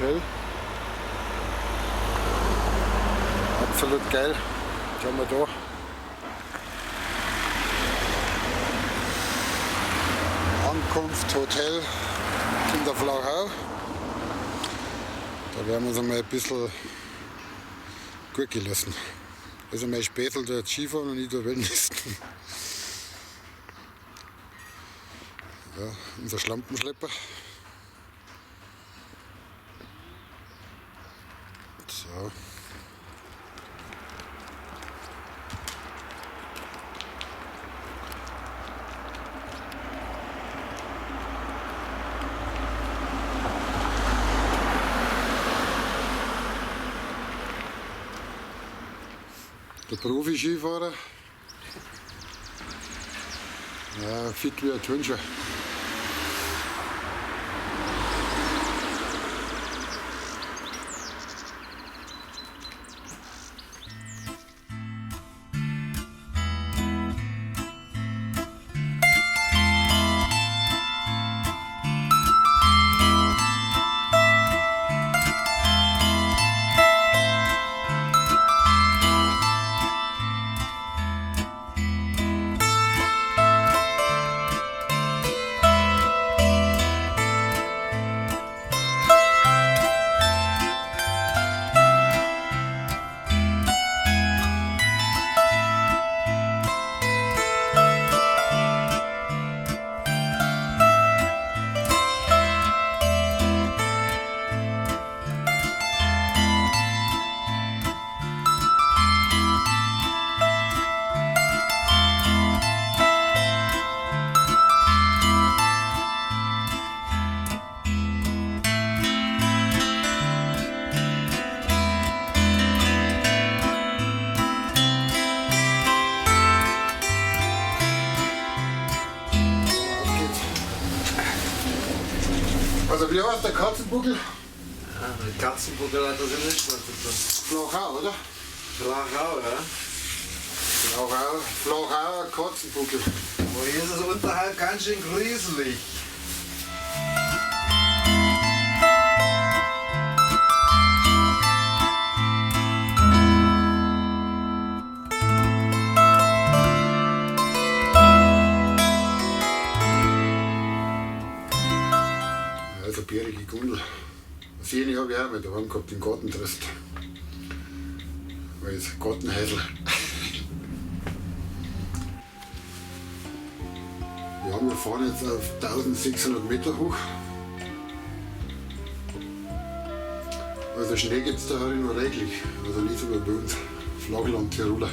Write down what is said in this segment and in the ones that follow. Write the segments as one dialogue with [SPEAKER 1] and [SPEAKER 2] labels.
[SPEAKER 1] Hotel. Absolut geil. Schauen wir da. Ankunft Hotel in der Flachau. Da werden wir uns einmal ein bisschen gut gelassen. Also mein Spätzl dort Skifahren und ich da Wellnessen. Ja, unser Schlampenschlepper. So. Der Profi-Skifahrer, ja, fit wie ein Turnschuh. Also wie heißt der Katzenbuckel?
[SPEAKER 2] Ja, der Katzenbuckel hat das ja nicht mehr zu tun.
[SPEAKER 1] Flachau, oder?
[SPEAKER 2] Flachau, ja.
[SPEAKER 1] Flachauer Katzenbuckel.
[SPEAKER 2] Aber hier ist es unterhalb ganz schön gruselig.
[SPEAKER 1] Also bärige Gundel. Sehen habe ich auch mal daheim gehabt, im Gartentrist. Weil es Gartenhäusl. Wir fahren jetzt auf 1600 Meter hoch. Also Schnee gibt es da halt nur reichlich. Also nicht so wie bei uns. Flachland Tiroler.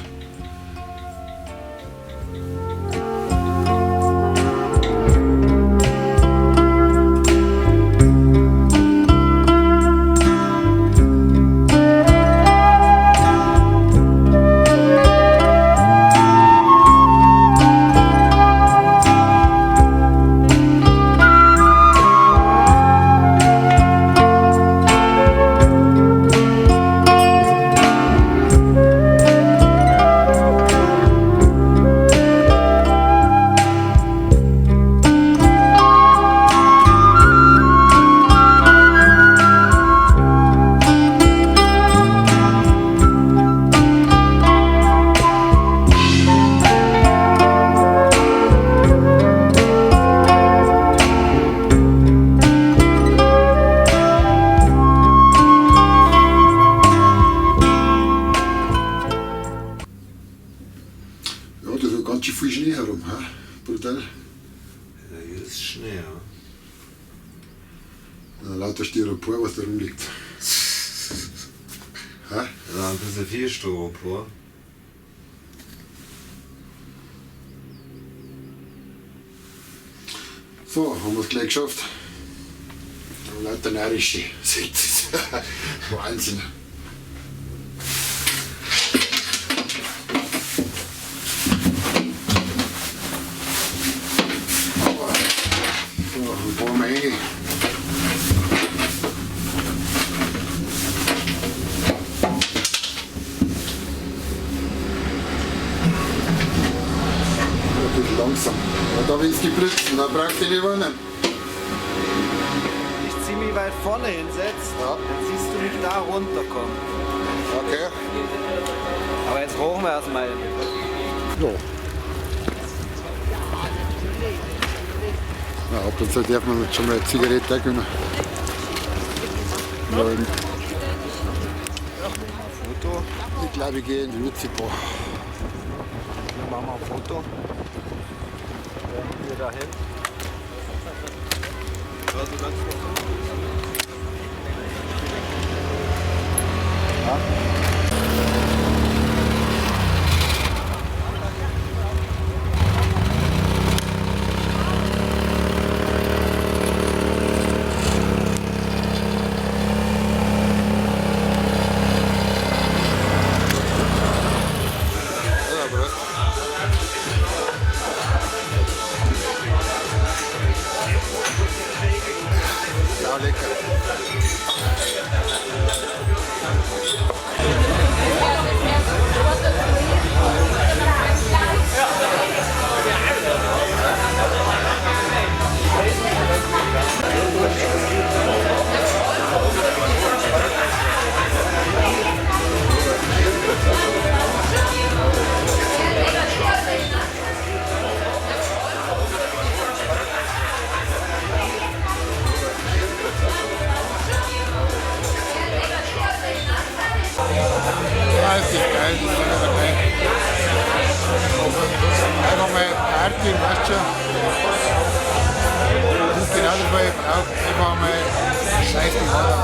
[SPEAKER 1] Ganz schön viel Schnee herum, he? Brutal.
[SPEAKER 2] Ja, hier ist Schnee, ja.
[SPEAKER 1] Ja, lauter Styropor, was da rumliegt.
[SPEAKER 2] Ja, ein bisschen viel Styropor.
[SPEAKER 1] So, haben wir es gleich geschafft. Lauter närrische. Wahnsinn. So, ein paar Menge. Ein bisschen langsam. Aber da will es geblitzt und dann braucht ihr nicht warnen.
[SPEAKER 2] Ich zieh mich weit
[SPEAKER 3] weit vorne hinsetzt,
[SPEAKER 1] Ja.
[SPEAKER 3] dann siehst du mich da runterkommen.
[SPEAKER 1] Okay.
[SPEAKER 3] Aber jetzt rauchen wir erstmal.
[SPEAKER 1] Ja. Ja, ab und zu darf man schon mal eine Zigarette gönnen. Ja,
[SPEAKER 3] Foto.
[SPEAKER 1] ich glaube, ich gehe in die Würzigbar.
[SPEAKER 3] Dann machen wir ein Foto. Werden wir dahin.
[SPEAKER 1] Ja, Prost. Ja, lecker. Ja, ist das geil, das ist aber geil. Einfach mal Party, weißt du schon. Das ist genau das, was ich brauche. Einfach mal scheiß die Haare an.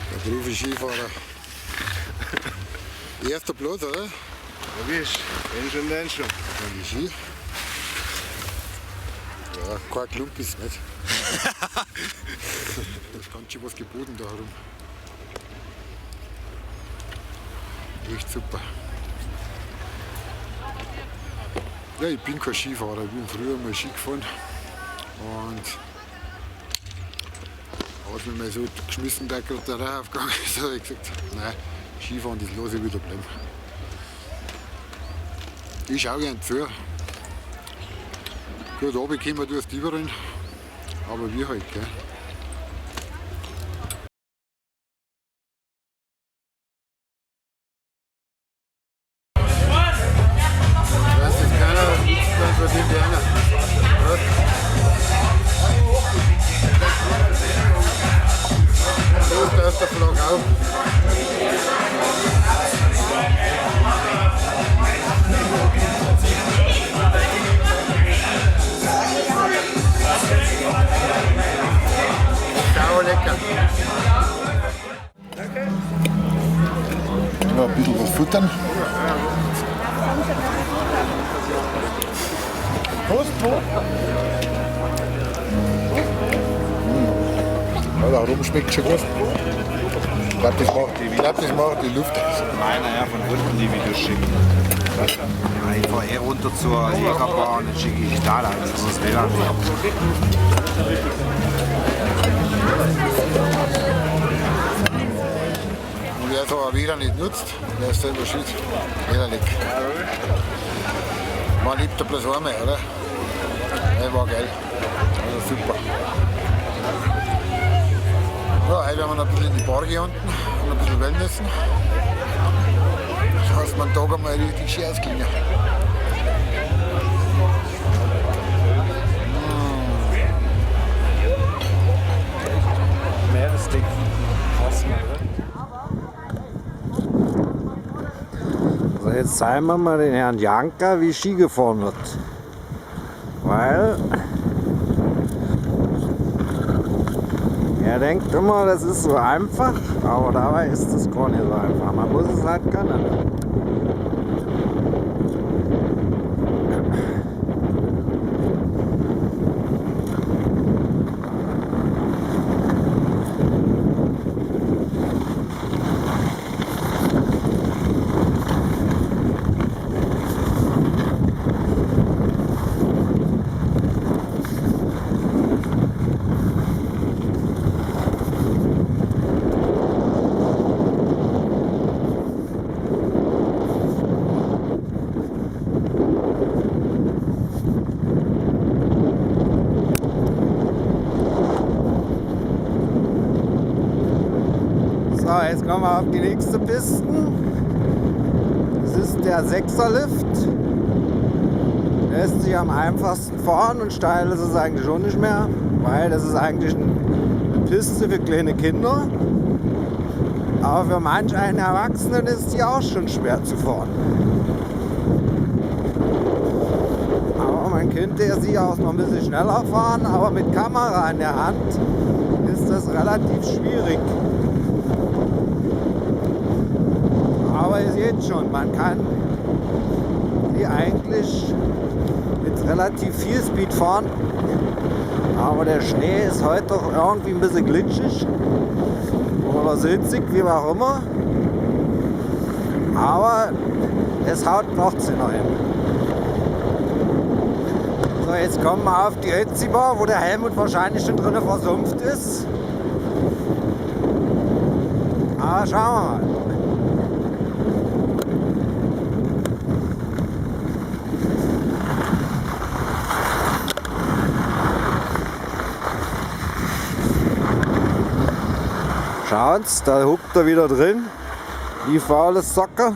[SPEAKER 1] Der Profi-Skifahrer. Erster Platz, oder?
[SPEAKER 3] Erwischt. Wenn schon, dann schon.
[SPEAKER 1] Ja, die Ski. Ja, kein Klump ist nicht. Da ist ganz schön was geboten da herum. Echt super. Ja, ich bin kein Skifahrer, ich bin früher mal Ski gefahren. Und als mir mal so geschmissen, der gerade der Reihe aufgegangen ist, habe ich gesagt, nein, Skifahren, das lasse ich wieder bleiben. Ich schaue gern zu. Gut, runterkommen tust du überall, aber wie halt, gell. Weiß das keiner, was wir den lernen. Los, da ist der Flagge auf. Sau lecker. Ja, ein bisschen was futtern. Prost, Prost. Ja, da rum schmeckt schon gut. Ich glaube, das macht die Luft aus.
[SPEAKER 3] Meiner ja von unten die Videos schicken. Ja, ich fahre eh runter zur Jägerbahn und dann schicke ich da lang, das ist das WLAN.
[SPEAKER 1] Und wer so ein WLAN nicht nutzt, der ist selber schuld. Ehrlich. Man liebt er bloß einmal, oder? Der war geil. Also super. Ja, heute werden wir noch ein bisschen in die Bar gehen unten und ein bisschen Wellnessen. Das heißt, man Tag einmal richtig schön ausgehen.
[SPEAKER 3] Meeresdick. Krass, oder? jetzt zeigen wir mal den Herrn Janka, wie Ski gefahren wird. Weil er denkt immer, das ist so einfach, aber dabei ist es gar nicht so einfach. Man muss es halt können. So, jetzt kommen wir auf die nächste Piste. Das ist der 6er Lift. Lässt sich am einfachsten fahren und steil ist es eigentlich schon nicht mehr, weil das ist eigentlich eine Piste für kleine Kinder. Aber für manch einen Erwachsenen ist die auch schon schwer zu fahren. Aber man könnte sie auch noch ein bisschen schneller fahren, aber mit Kamera in der Hand ist das relativ schwierig. Aber ihr seht schon, man kann sie eigentlich mit relativ viel Speed fahren. Aber der Schnee ist heute doch irgendwie ein bisschen glitschig oder silzig, wie auch immer. Aber es haut trotzdem noch hin. So, jetzt kommen wir auf die Ötzi-Bar, wo der Helmut wahrscheinlich schon drinnen versumpft ist. Aber schauen wir mal. Schaut's, da huckt er wieder drin, die faule Socke.